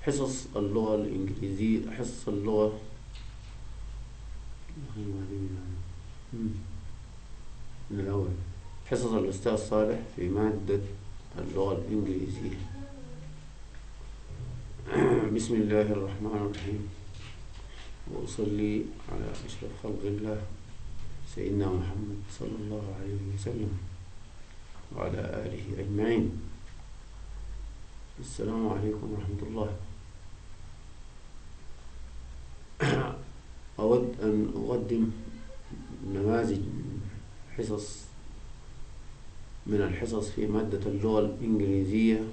حصص اللغة الإنجليزية، حصص اللغة من الأول، حصص الأستاذ صالح في مادة اللغة الإنجليزية. بسم الله الرحمن الرحيم، وأصلي على أشرف خلق الله سيدنا محمد صلى الله عليه وسلم وعلى آله أجمعين. السلام عليكم ورحمة الله. أود أن أقدم نماذج حصص من الحصص في مادة اللغة الإنجليزية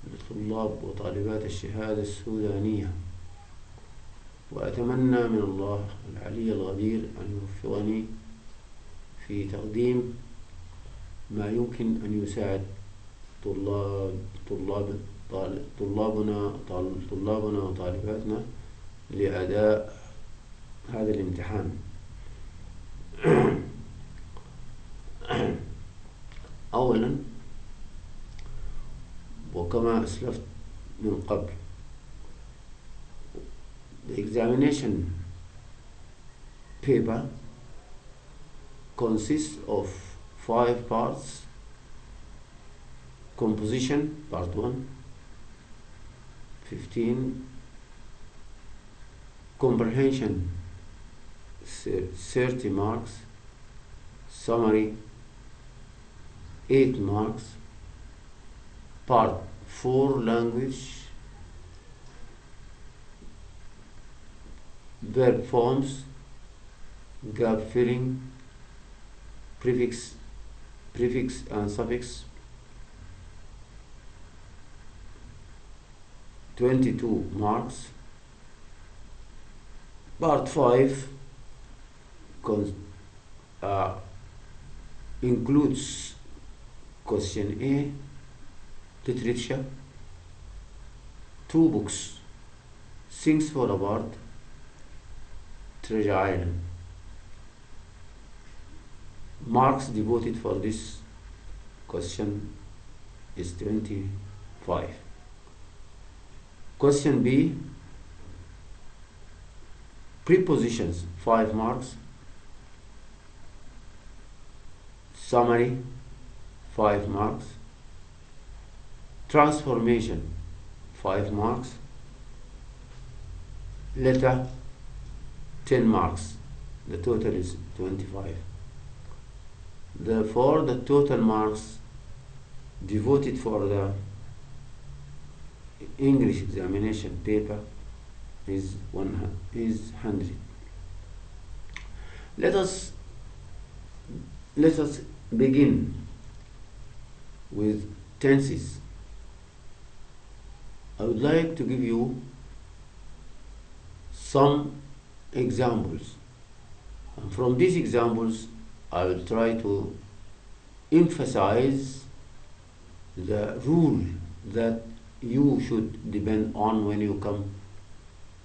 لطلاب وطالبات الشهادة السودانية، وأتمنى من الله العلي القدير أن يوفقني في تقديم ما يمكن أن يساعد طلابنا وطالباتنا لأداء هذا الامتحان. أولا، وكما أسلفت من قبل، the examination paper consists of 5 parts: composition part 1, 15; comprehension 30 marks; summary 8 marks; part 4 language, verb forms, gap filling, prefix and suffix 22 marks; part 5 includes question A, literature, 2 books, Things Fall Apart, Treasure Island. Marks devoted for this question is 25. Question B, prepositions 5 marks, summary 5 marks, transformation 5 marks, letter 10 marks. The total is 25. Therefore, the total marks devoted for the English examination paper is 100. Let us begin with tenses. I would like to give you some examples, and from these examples I will try to emphasize the rule that you should depend on when you come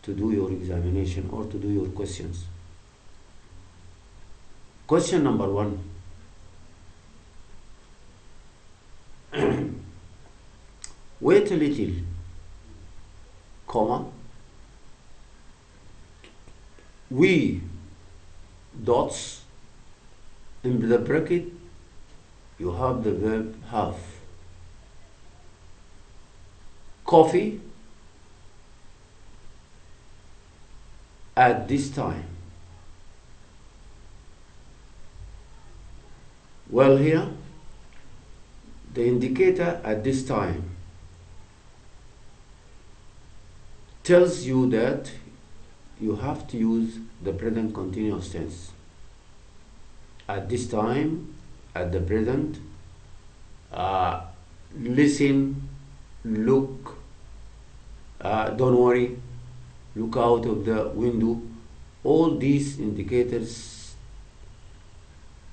to do your examination or to do your questions. Question number 1. Wait a little, comma, we, dots, in the bracket you have the verb have. Coffee at this time. Well, here the indicator at this time tells you that you have to use the present continuous tense. At this time, at the present, listen, look, don't worry, look out of the window. All these indicators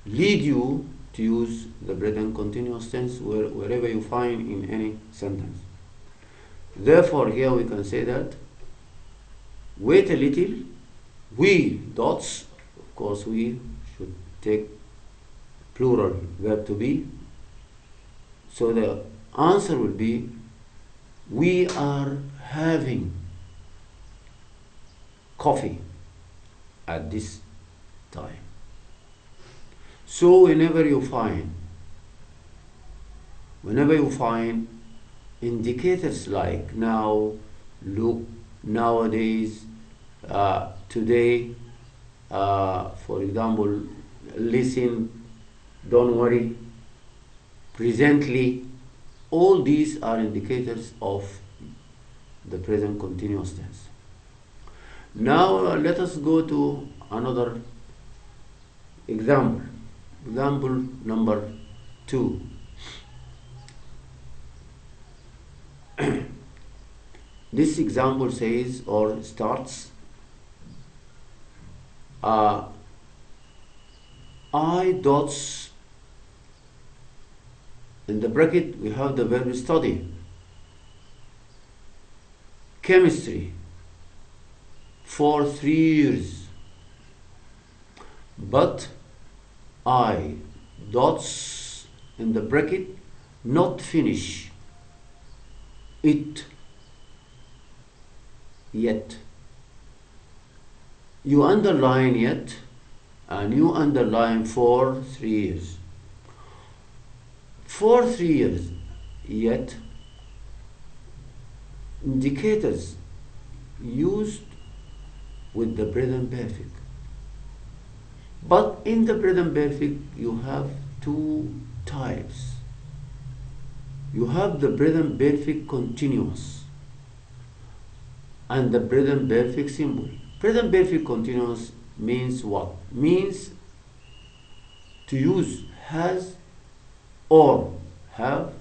lead you to use the present continuous tense wherever you find in any sentence. Therefore, here we can say that wait a little, we, dots, of course we should take plural verb to be, so the answer will be We are having coffee at this time. So whenever you find indicators like now, look, nowadays, today, for example, listen, don't worry, presently, all these are indicators of the present continuous tense. Now let us go to another example. Example number 2. This example says or starts, I dots, in the bracket we have the verb study, chemistry for 3 years, but I dots in the bracket not finish it yet. You underline yet and you underline for 3 years. For 3 years yet, indicators used with the present perfect. But in the present perfect you have 2 types. You have the present perfect continuous and the present perfect simple. Present perfect continuous means what? Means to use has or have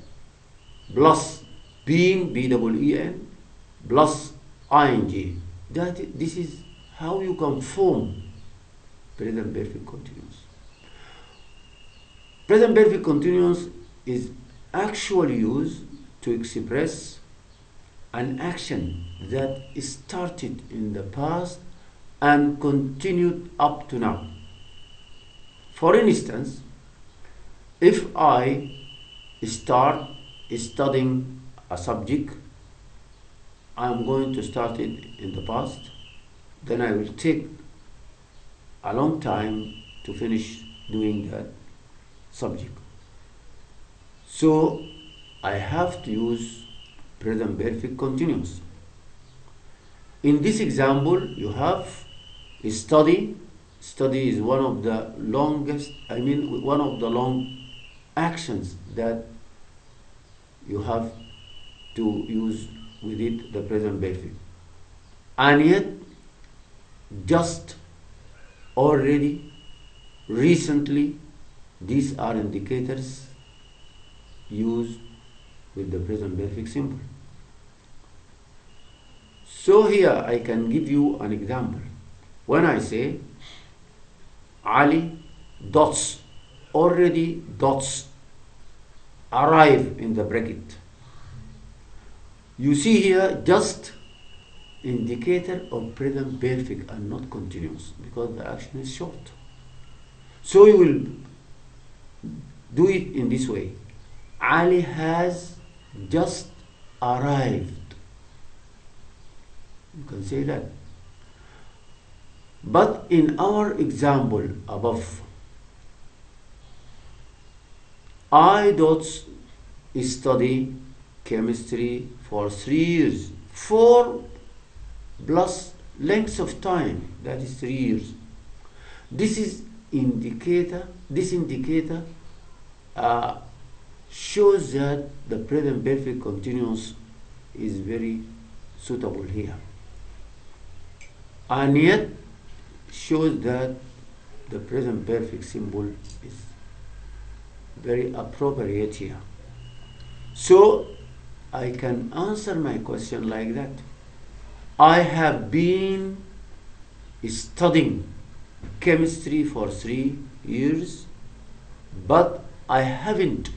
plus being, B-E-E-N, plus ing. This is how you can form present perfect continuous. Present perfect continuous is actually used to express an action that started in the past and continued up to now. For instance, if I start studying a subject, I am going to start it in the past, then I will take a long time to finish doing that subject. So I have to use present perfect continuous. In this example, you have study. Study is one of the longest, one of the long actions that you have to use with it the present perfect. And yet, just, already, recently, these are indicators used with the present perfect simple. So here I can give you an example. When I say Ali dots, already dots arrive in the bracket. You see here just indicator of present perfect and not continuous because the action is short. So you will do it in this way. Ali has just arrived. You can say that. But in our example above, I dots study chemistry for 3 years. 4 plus length of time, that is 3 years. This indicator shows that the present perfect continuous is very suitable here, and yet shows that the present perfect symbol is very appropriate here. So I can answer my question like that. I have been studying chemistry for 3 years, but I haven't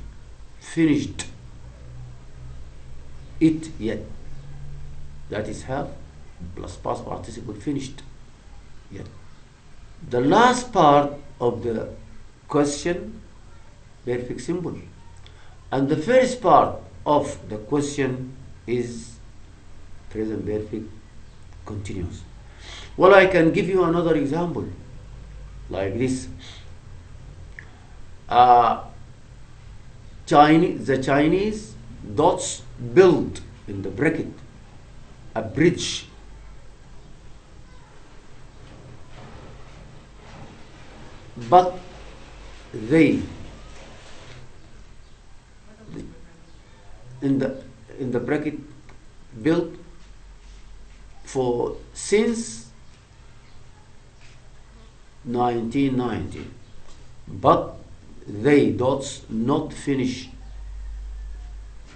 finished it yet. That is have plus past participle finished yet. The last part of the question perfect symbol, and the first part of the question is present perfect continuous. Well, I can give you another example like this. The Chinese dots build in the bracket a bridge but they in the bracket built for since 1990, but they dots not finish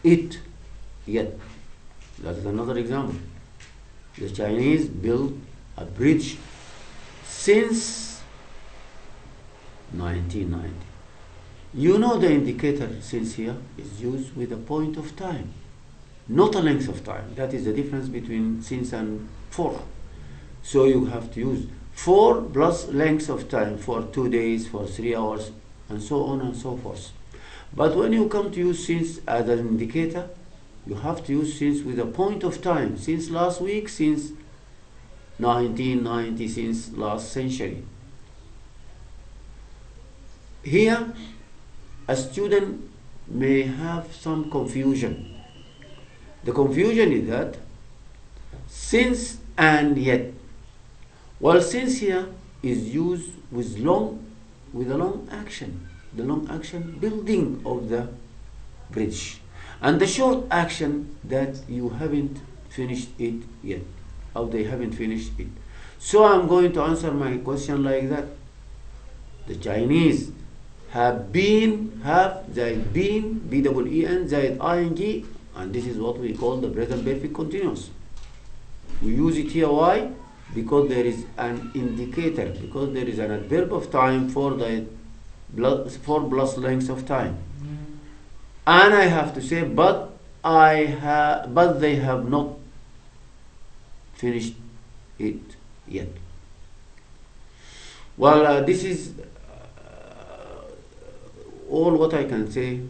it yet. That is another example. The Chinese built a bridge since 1990. You know the indicator since here is used with a point of time, not a length of time. That is the difference between since and for. So you have to use for plus length of time for 2 days, for 3 hours, and so on and so forth. But when you come to use since as an indicator, you have to use since with a point of time, since last week, since 1990, since last century. Here, a student may have some confusion. The confusion is that since and yet. Well, since here is used with a long action, the long action building of the bridge, and the short action that you haven't finished it yet, or they haven't finished it. So I'm going to answer my question like that. The Chinese have been, zaid been, B-E-E-N, zaid I-N-G, and this is what we call the present perfect continuous. We use it here, why? Because there is an indicator, because there is an adverb of time for the for plus length of time. And I have to say, but they have not finished it yet. Well, this is all what I can say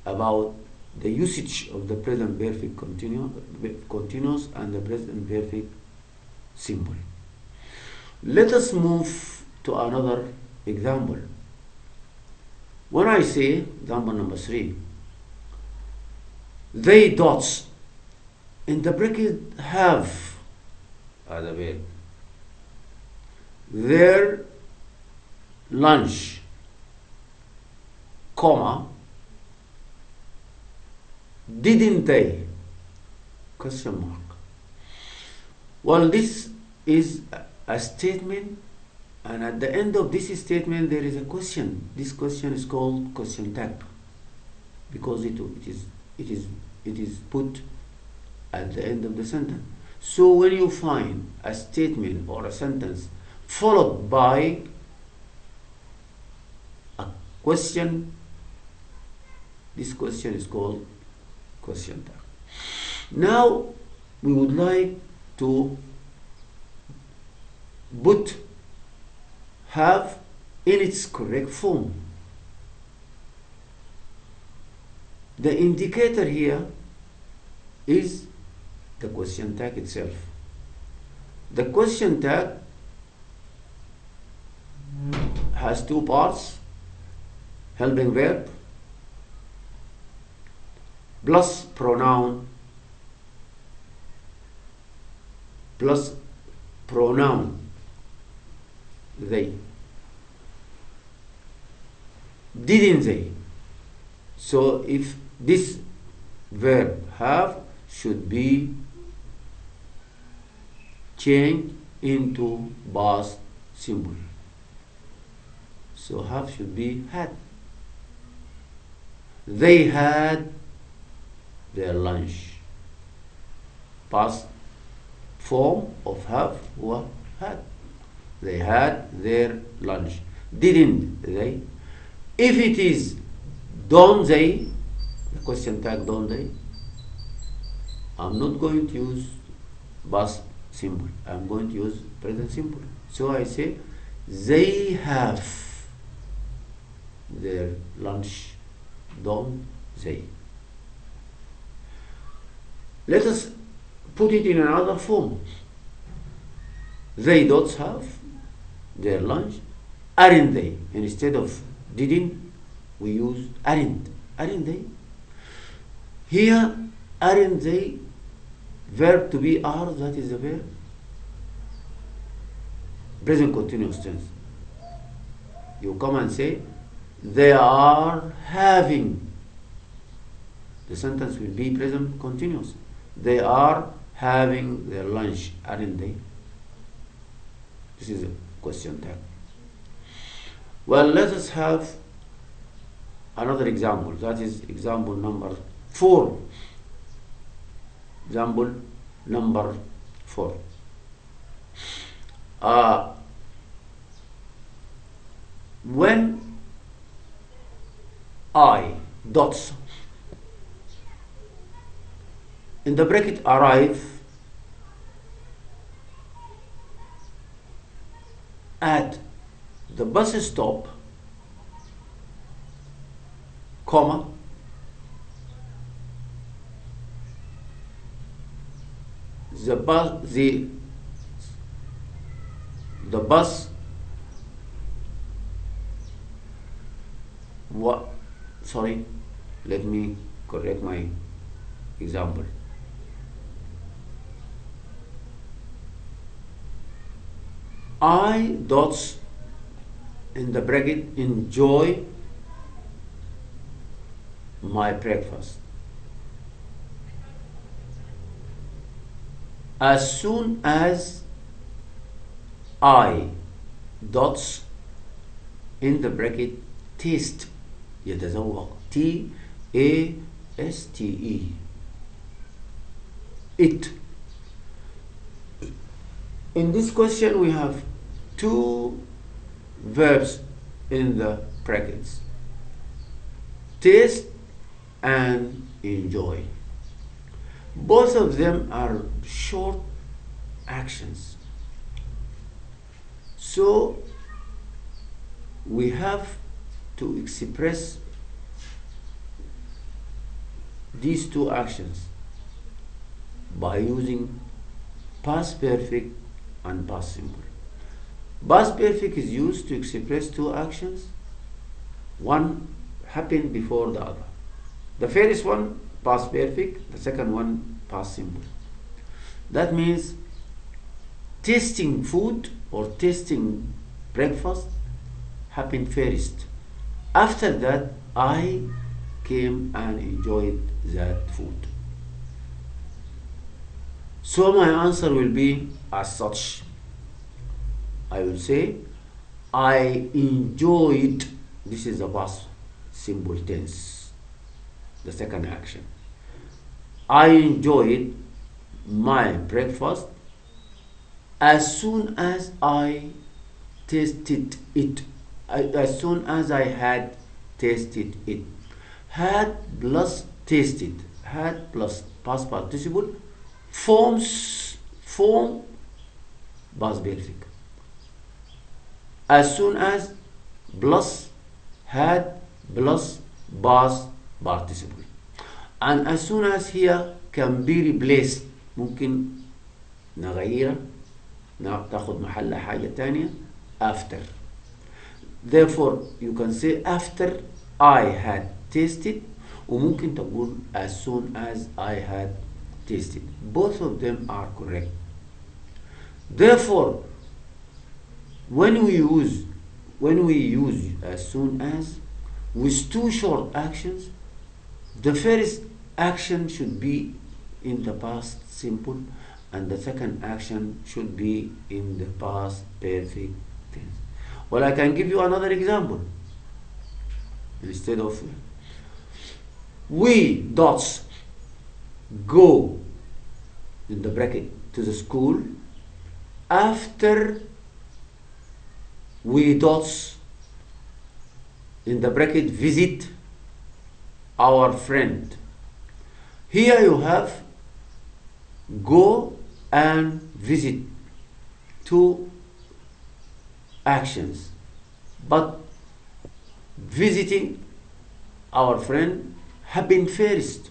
about the usage of the present perfect continuous and the present perfect simple. Let us move to another example. When I say example number 3, they dots in the bracket have as a verb their lunch, comma, didn't they? Question mark. Well, this is a statement, and at the end of this statement there is a question. This question is called question tag because it is put at the end of the sentence. So when you find a statement or a sentence followed by a question, this question is called question tag. Now we would like to put have in its correct form. The indicator here is the question tag itself. The question tag has two parts: helping verb plus pronoun they. Didn't they? So if this verb have should be changed into past simple. So have should be had. They had their lunch. Past form of have or had. They had their lunch. Didn't they? If it is don't they, the question tag don't they, I'm not going to use past simple. I'm going to use present simple. So I say they have their lunch, don't they? Let us put it in another form. They dots have their lunch, aren't they? Instead of didn't, we use aren't. Aren't they? Here, aren't they? Verb to be are, that is the verb. Present continuous tense. You come and say, they are having. The sentence will be present continuous. They are having their lunch, aren't they? This is a question tag. Well, let us have another example. That is example number 4. Example number 4. When I dots in the bracket arrive at the bus stop, comma, the bus what sorry, let me correct my example. I dots in the bracket enjoy my breakfast. As soon as I dots in the bracket taste, يتذوق, TASTE, it. In this question we have 2 verbs in the brackets, taste and enjoy. Both of them are short actions. So we have to express these 2 actions by using past perfect and past simple. Past perfect is used to express 2 actions. One happened before the other. The first one past perfect, the second one past simple. That means tasting food or tasting breakfast happened first. After that, I came and enjoyed that food. So my answer will be as such. I will say, I enjoyed, this is the past simple tense, the second action. I enjoyed my breakfast as soon as I tasted it. As soon as I had tasted it. Had plus tasted. Had plus past participle form past perfect. As soon as plus had plus past participle. And as soon as here can be replaced, ممكن نغيرها تاخد محلها حاجة تانية after. Therefore you can say after I had tasted, وممكن تقول as soon as I had tasted. Both of them are correct. Therefore when we use as soon as with 2 short actions, the first action should be in the past simple and the second action should be in the past perfect tense. Well, I can give you another example. Instead of we dots go in the bracket to the school after we dots in the bracket visit our friend. Here you have go and visit, 2 actions, but visiting our friend happened first.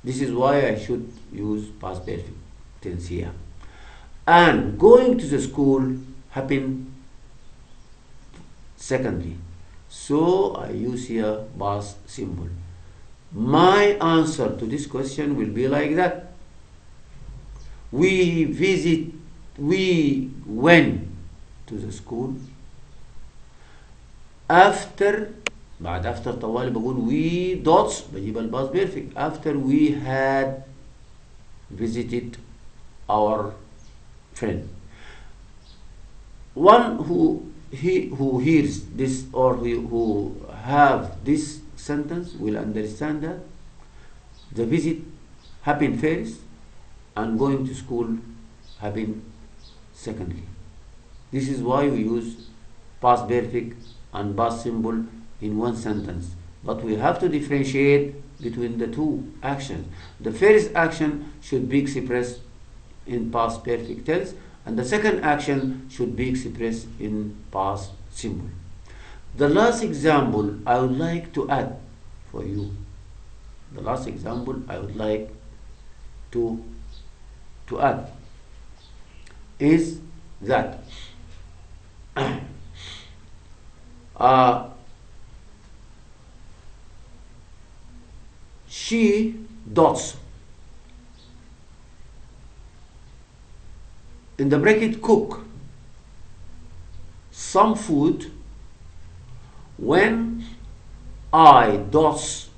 This is why I should use past perfect tense here. And going to the school happened secondly. So I use here past symbol. My answer to this question will be like that. We went to the school after. بعد after طوالي بقول we dots بجيب الباس بيرفكت after we had visited our friend. One who hears this or who have this sentence will understand that the visit happened first and going to school happened secondly. This is why we use past perfect and past symbol in one sentence. But we have to differentiate between the two actions. The first action should be expressed in past perfect tense, and the second action should be expressed in past symbol. The last example I would like to add for you. The last example I would like to add is that she dots in the bracket cook some food when I dots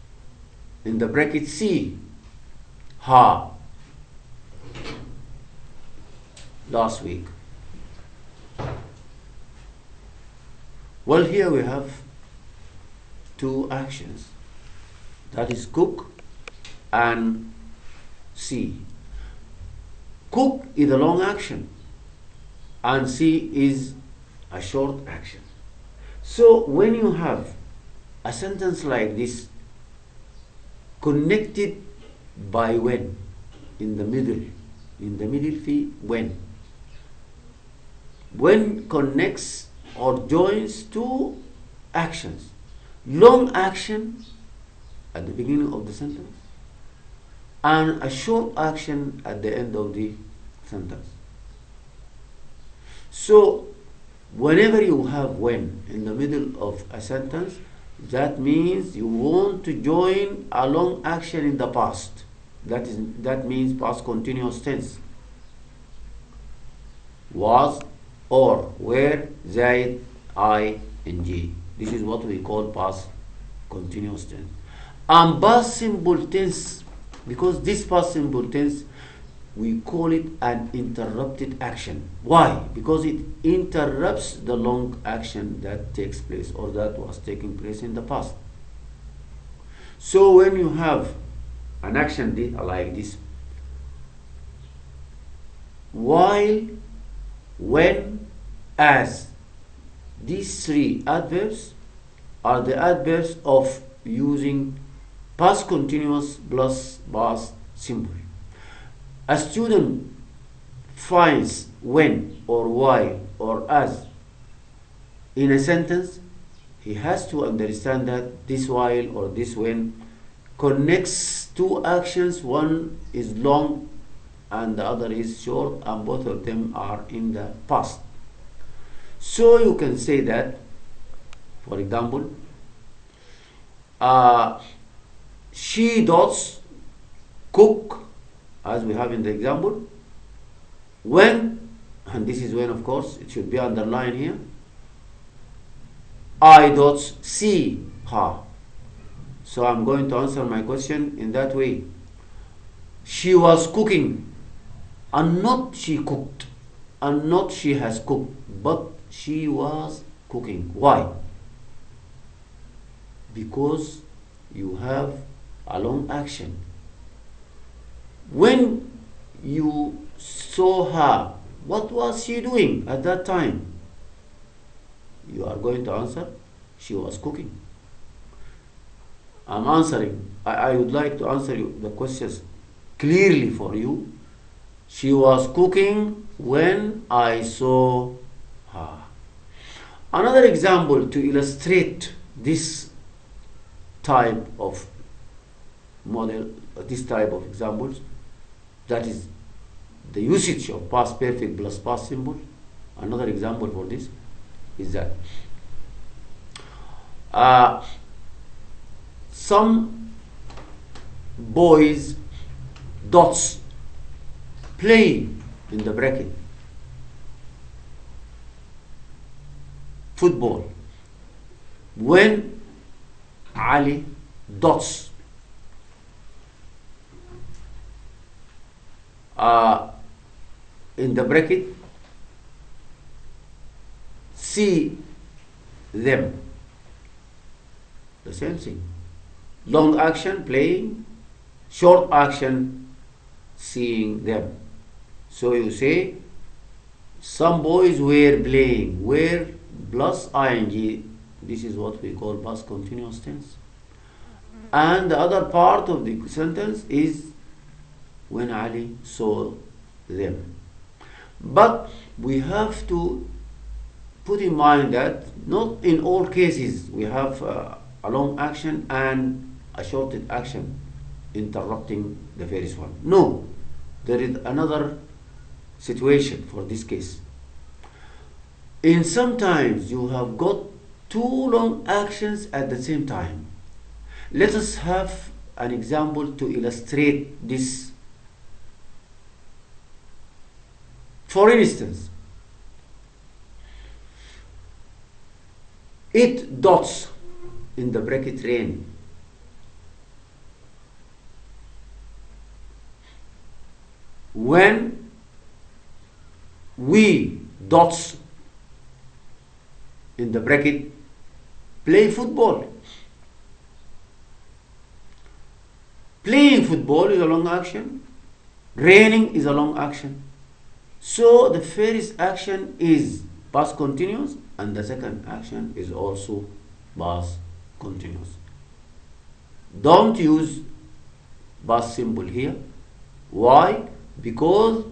in the bracket see her last week. Well, here we have two actions, that is cook and see. Cook is a long action and see is a short action. So when you have a sentence like this connected by when in the middle في when connects or joins two actions, long action at the beginning of the sentence and a short action at the end of the sentence. So whenever you have when in the middle of a sentence, that means you want to join a long action in the past. That means past continuous tense. Was or were زائد ing. This is what we call past continuous tense. And past simple tense, because this past simple tense we call it an interrupted action. Why? Because it interrupts the long action that takes place or that was taking place in the past. So when you have an action like this, while, when, as, these three adverbs are the adverbs of using past continuous plus past simple. A student finds when or while or as in a sentence, he has to understand that this while or this when connects two actions. One is long and the other is short, and both of them are in the past. So you can say that, for example, she does cook, as we have in the example, when, and this is when, of course, it should be underlined here, I dots see her. So I'm going to answer my question in that way. She was cooking, and not she cooked, and not she has cooked, but she was cooking. Why? Because you have a long action. When you saw her, what was she doing at that time? You are going to answer, she was cooking. I'm answering. I would like to answer you the questions clearly for you. She was cooking when I saw her. Another example to illustrate this type of model, this type of examples. That is the usage of past perfect plus past simple. Another example for this is that some boys dots play in the bracket football when Ali dots in the bracket see them. The same thing. Long action playing, short action seeing them. So you say some boys were playing, were plus ing. This is what we call past continuous tense. And the other part of the sentence is when Ali saw them. But we have to put in mind that not in all cases we have a long action and a shorted action interrupting the first one. No, there is another situation for this case. In sometimes you have got two long actions at the same time. Let us have an example to illustrate this. For instance, it dots in the bracket rain. When we dots in the bracket play football. Playing football is a long action. Raining is a long action. So the first action is past continuous and the second action is also past continuous. Don't use past simple here. Why? Because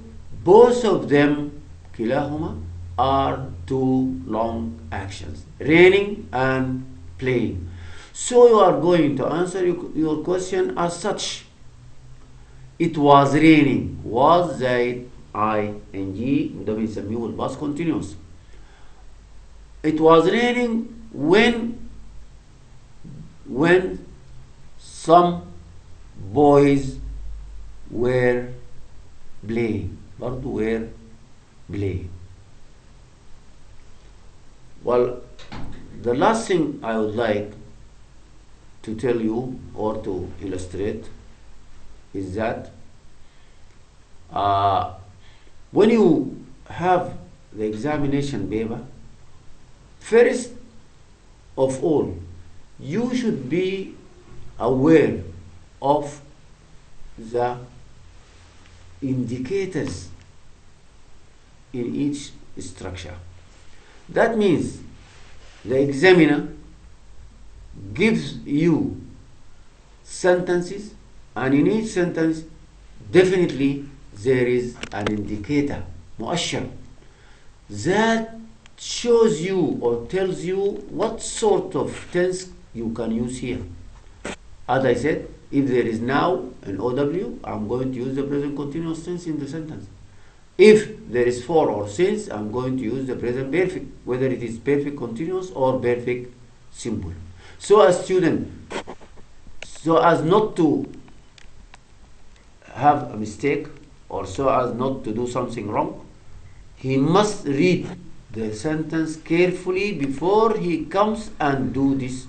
both of them, kilahuma, are two long actions, raining and playing. So you are going to answer your question as such. It was raining. Was زائد ing ده بنسميه الباست continuous. It was raining when some boys were playing. برضو were playing. Well, the last thing I would like to tell you or to illustrate is that when you have the examination paper, first of all, you should be aware of the indicators in each structure. That means the examiner gives you sentences, and in each sentence definitely there is an indicator, مؤشر, that shows you or tells you what sort of tense you can use here. As I said, if there is now an OW, I'm going to use the present continuous tense in the sentence. If there is for or since, I'm going to use the present perfect, whether it is perfect continuous or perfect simple. So a student, so as not to have a mistake or so as not to do something wrong, he must read the sentence carefully before he comes and do this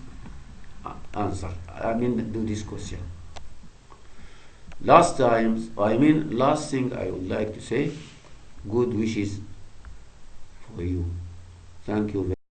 do this question. Last thing I would like to say, good wishes for you. Thank you very much.